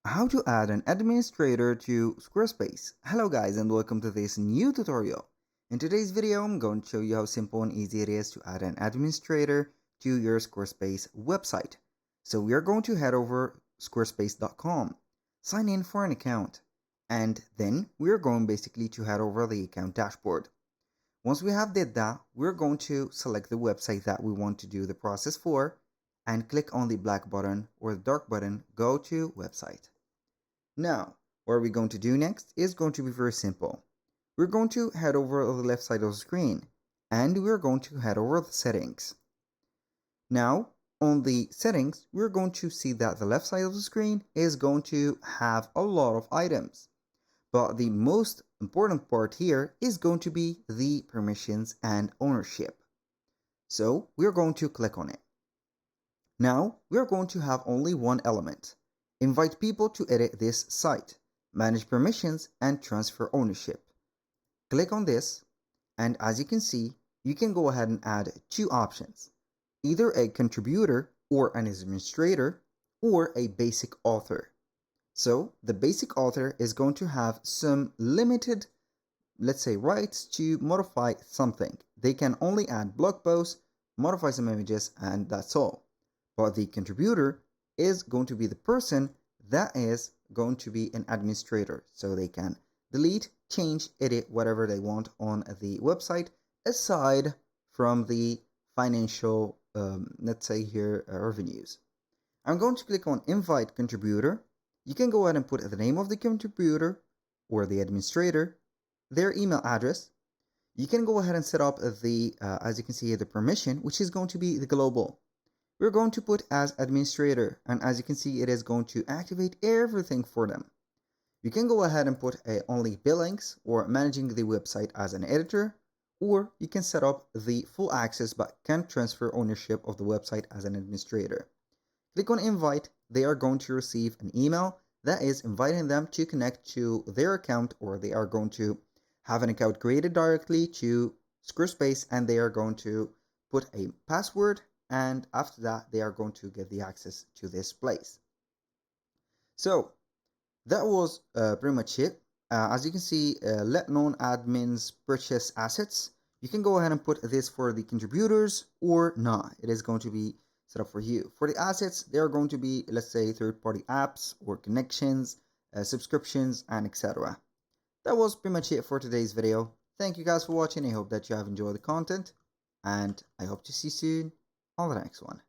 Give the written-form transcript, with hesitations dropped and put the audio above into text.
How to add an administrator to Squarespace. Hello guys and welcome to this new tutorial. In today's video I'm going to show you how simple and easy it is to add an administrator to your Squarespace website. So we are going to head over squarespace.com, sign in for an account, and then we are going basically to head over the account dashboard. Once we have did that, we're going to select the website that we want to do the process for and click on the black button or the dark button, go to website. Now, what are we going to do next is going to be very simple. We're going to head over to the left side of the screen and we're going to head over the settings. Now, on the settings, we're going to see that the left side of the screen is going to have a lot of items. But the most important part here is going to be the permissions and ownership. So we're going to click on it. Now, we're going to have only one element. Invite people to edit this site, manage permissions, and transfer ownership. Click on this, and as you can see, you can go ahead and add two options, either a contributor or an administrator, or a basic author. So the basic author is going to have some limited, let's say, rights to modify something. They can only add blog posts, modify some images, and that's all. But the contributor is going to be the person that is going to be an administrator, so they can delete, change, edit whatever they want on the website aside from the financial let's say here revenues. I'm going to click on invite contributor. You can go ahead and put the name of the contributor or the administrator, their email address. You can go ahead and set up the as you can see here, the permission, which is going to be the global. We're going to put as administrator, and as you can see, it is going to activate everything for them. You can go ahead and put only billings or managing the website as an editor, or you can set up the full access but can't transfer ownership of the website as an administrator. Click on invite. They are going to receive an email that is inviting them to connect to their account, or they are going to have an account created directly to Squarespace, and they are going to put a password, and after that they are going to get the access to this place. So that was pretty much it. As you can see, let non-admins purchase assets. You can go ahead and put this for the contributors or not. It is going to be set up for you. For the assets, they are going to be, let's say, third-party apps or connections, subscriptions, and etc. That was pretty much it for today's video. Thank you guys for watching. I hope that you have enjoyed the content, and I hope to see you soon on the next one.